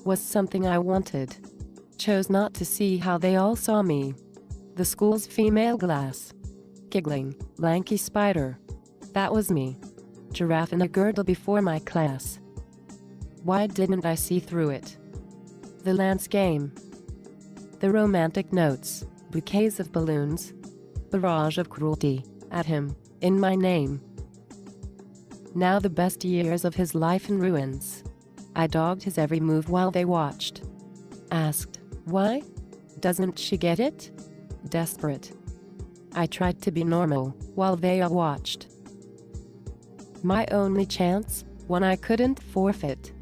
was something I wanted. Chose not to see how they all saw me. The school's female glass. Giggling, lanky spider. That was me. Giraffe in a girdle before my class. Why didn't I see through it? The lance game. The romantic notes, bouquets of balloons. Barrage of cruelty, at him, in my name. Now the best years of his life in ruins. I dogged his every move while they watched. Asked, why? Doesn't she get it? Desperate. I tried to be normal, while they all watched. My only chance, one I couldn't forfeit.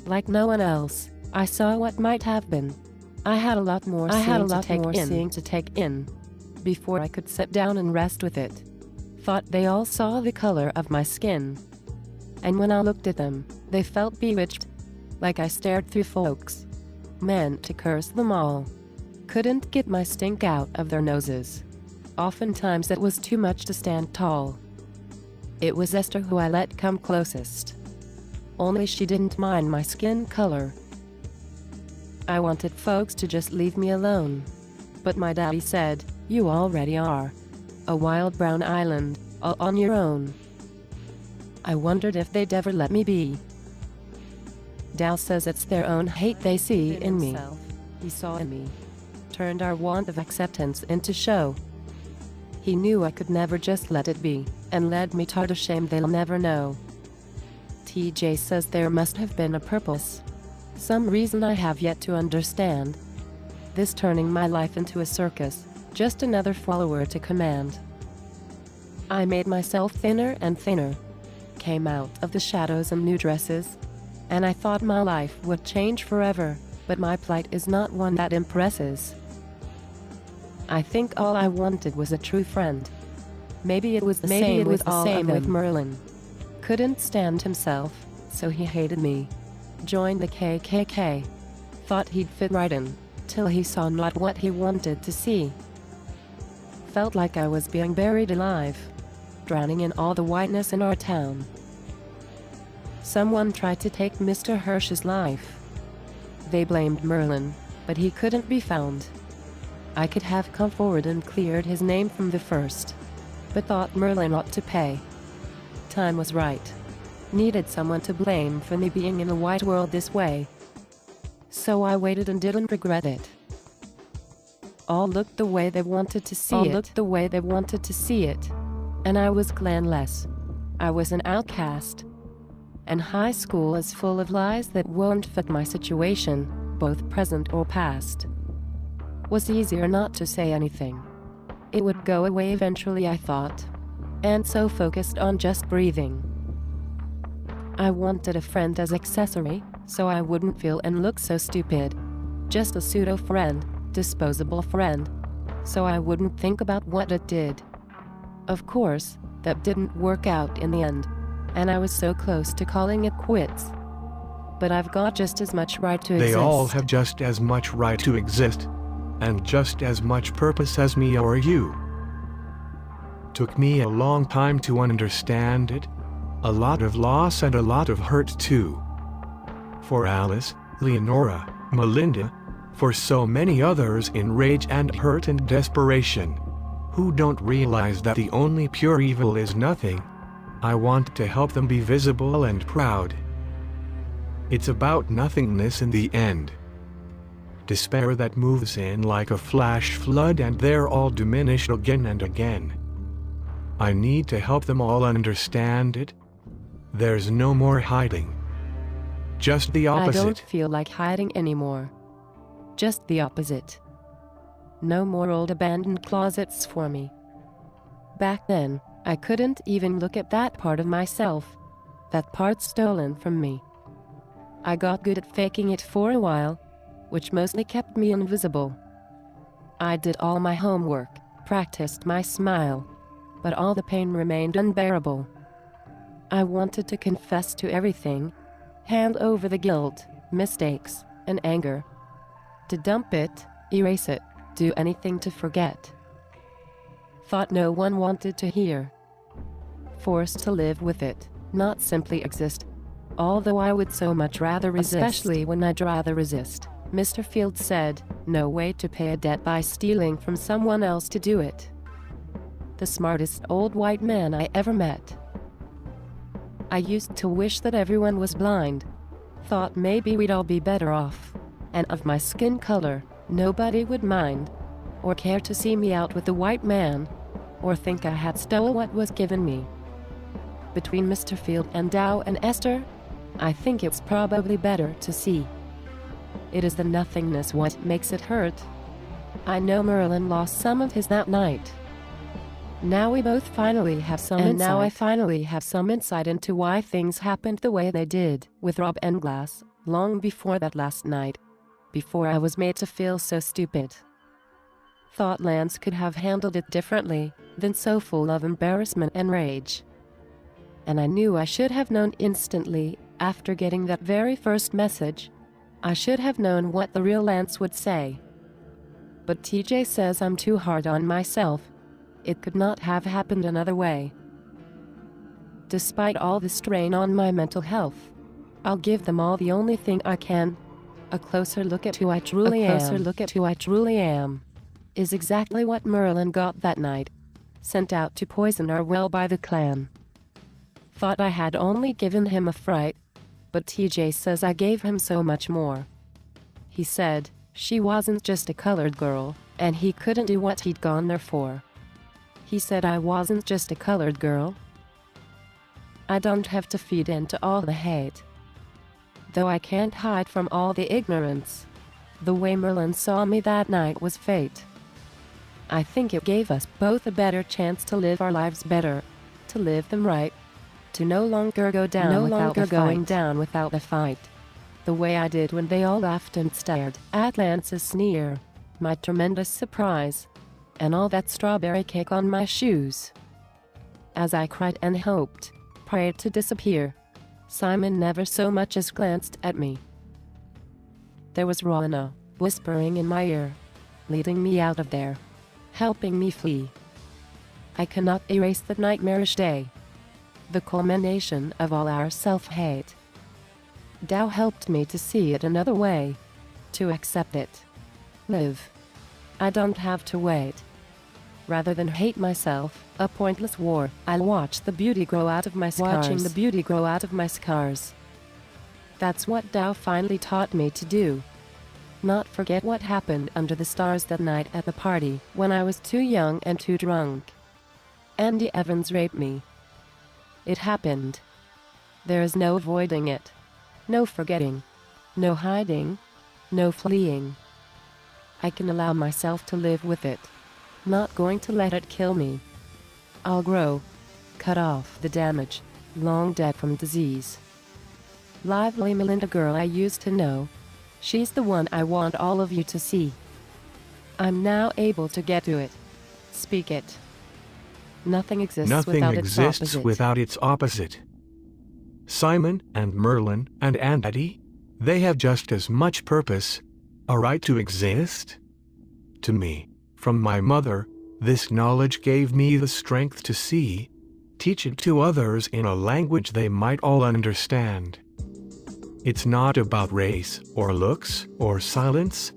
Like no one else, I saw what might have been. I had a lot more seeing to take in. Before I could sit down and rest with it. Thought they all saw the color of my skin. And when I looked at them, they felt bewitched. Like I stared through folks. Meant to curse them all. Couldn't get my stink out of their noses. Oftentimes it was too much to stand tall. It was Esther who I let come closest. Only she didn't mind my skin color. I wanted folks to just leave me alone. But my daddy said, you already are. A wild brown island, all on your own. I wondered if they'd ever let me be. Dal says it's their own hate they see in me. He saw in me. Turned our want of acceptance into show. He knew I could never just let it be, and led me toward a shame they'll never know. TJ says there must have been a purpose. Some reason I have yet to understand. This turning my life into a circus, just another follower to command. I made myself thinner and thinner. Came out of the shadows in new dresses. And I thought my life would change forever, but my plight is not one that impresses. I think all I wanted was a true friend. Maybe it was the same with Merlin. Couldn't stand himself, so he hated me. Joined the KKK. Thought he'd fit right in, till he saw not what he wanted to see. Felt like I was being buried alive, drowning in all the whiteness in our town. Someone tried to take Mr. Hirsch's life. They blamed Merlin, but he couldn't be found. I could have come forward and cleared his name from the first, but thought Merlin ought to pay. Time was right. Needed someone to blame for me being in a white world this way. So I waited and didn't regret it. All looked the way they wanted to see it. And I was clanless. I was an outcast. And high school is full of lies that won't fit my situation, both present or past. Was easier not to say anything. It would go away eventually, I thought. And so focused on just breathing. I wanted a friend as accessory, so I wouldn't feel and look so stupid. Just a pseudo-friend, disposable friend. So I wouldn't think about what it did. Of course, that didn't work out in the end. And I was so close to calling it quits. But I've got just as much right to exist. They all have just as much right to exist. And just as much purpose as me or you. Took me a long time to understand it. A lot of loss and a lot of hurt too. For Alice, Leonora, Melinda, for so many others in rage and hurt and desperation, who don't realize that the only pure evil is nothing. I want to help them be visible and proud. It's about nothingness in the end. Despair that moves in like a flash flood and they're all diminished again and again. I need to help them all understand it. There's no more hiding. Just the opposite. I don't feel like hiding anymore. Just the opposite. No more old abandoned closets for me. Back then, I couldn't even look at that part of myself. That part stolen from me. I got good at faking it for a while, which mostly kept me invisible. I did all my homework, practiced my smile, but all the pain remained unbearable. I wanted to confess to everything, hand over the guilt, mistakes, and anger. To dump it, erase it, do anything to forget. Thought no one wanted to hear. Forced to live with it, not simply exist. although I would so much rather resist. Especially when I'd rather resist. Mr. Field said, no way to pay a debt by stealing from someone else to do it. The smartest old white man I ever met. I used to wish that everyone was blind. Thought maybe we'd all be better off. And of my skin color, nobody would mind, or care to see me out with a white man, or think I had stolen what was given me. Between Mr. Field and Dow and Esther, I think it's probably better to see. It is the nothingness what makes it hurt. I know Merlin lost some of his that night. Now we both finally have some insight. And now I finally have some insight into why things happened the way they did with Rob and Glass, long before that last night. Before I was made to feel so stupid. Thought Lance could have handled it differently than so full of embarrassment and rage. And I knew I should have known instantly, after getting that very first message. I should have known what the real Lance would say. But TJ says I'm too hard on myself. It could not have happened another way. Despite all the strain on my mental health, I'll give them all the only thing I can. A closer look at who I truly am. A closer look at who I truly am. Is exactly what Merlin got that night. Sent out to poison our well by the clan. Thought I had only given him a fright, but TJ says I gave him so much more. He said she wasn't just a colored girl, and he couldn't do what he'd gone there for. He said I wasn't just a colored girl. I don't have to feed into all the hate. Though I can't hide from all the ignorance. The way Merlin saw me that night was fate. I think it gave us both a better chance to live our lives better, to live them right, to no longer go down without a fight. The way I did when they all laughed and stared at Lance's sneer, my tremendous surprise, and all that strawberry cake on my shoes. As I cried and hoped, prayed to disappear, Simon never so much as glanced at me. There was Rowena, whispering in my ear, leading me out of there, helping me flee. I cannot erase that nightmarish day, the culmination of all our self-hate. Dow helped me to see it another way, to accept it. Live. I don't have to wait. Rather than hate myself, a pointless war, I'll watch the beauty grow out of my scars. Watching the beauty grow out of my scars. That's what Dow finally taught me to do. Not forget what happened under the stars that night at the party, when I was too young and too drunk. Andy Evans raped me. It happened. There is no avoiding it. No forgetting. No hiding. No fleeing. I can allow myself to live with it. Not going to let it kill me. I'll grow. Cut off the damage. Long dead from disease. Lively Melinda girl I used to know. She's the one I want all of you to see. I'm now able to get to it. Speak it. Nothing exists without its opposite. Simon and Merlin and Andy, they have just as much purpose, a right to exist. To me, from my mother, this knowledge gave me the strength to see, teach it to others in a language they might all understand. It's not about race, or looks, or silence.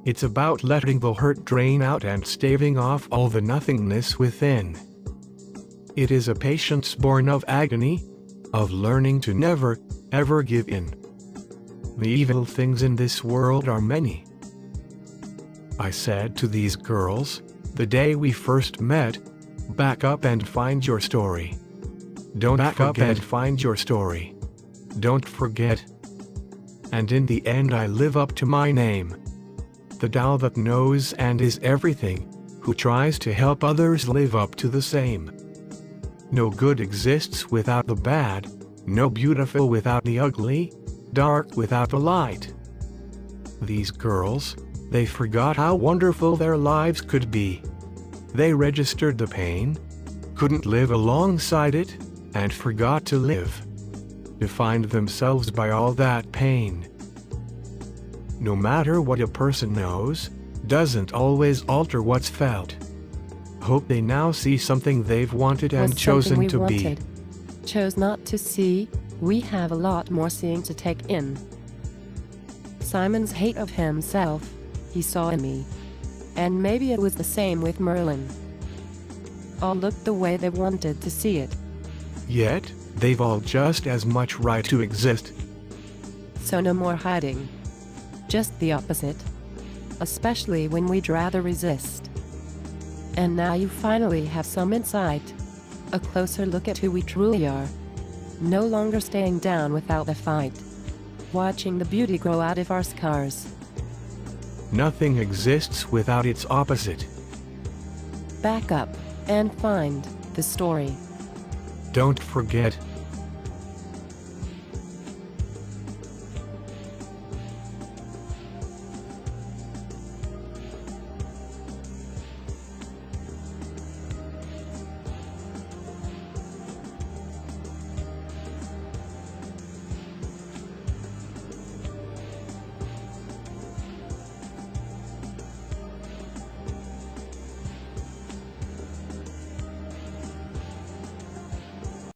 It's about letting the hurt drain out and staving off all the nothingness within. It is a patience born of agony, of learning to never, ever give in. The evil things in this world are many. I said to these girls, the day we first met, back up and find your story. Don't back up and find your story. Don't forget. And in the end I live up to my name. The Tao that knows and is everything, who tries to help others live up to the same. No good exists without the bad, no beautiful without the ugly, dark without the light. These girls, they forgot how wonderful their lives could be. They registered the pain, couldn't live alongside it, and forgot to live. Defined themselves by all that pain. No matter what a person knows, doesn't always alter what's felt. Hope they now see something they've wanted and chosen to be. Chose not to see, We have a lot more seeing to take in. Simon's hate of himself, he saw in me. And maybe it was the same with Merlin. All looked the way they wanted to see it. Yet, they've all just as much right to exist. So no more hiding. Just the opposite. Especially when we'd rather resist. And now you finally have some insight. A closer look at who we truly are. No longer staying down without a fight. Watching the beauty grow out of our scars. Nothing exists without its opposite. Back up and find the story. Don't forget,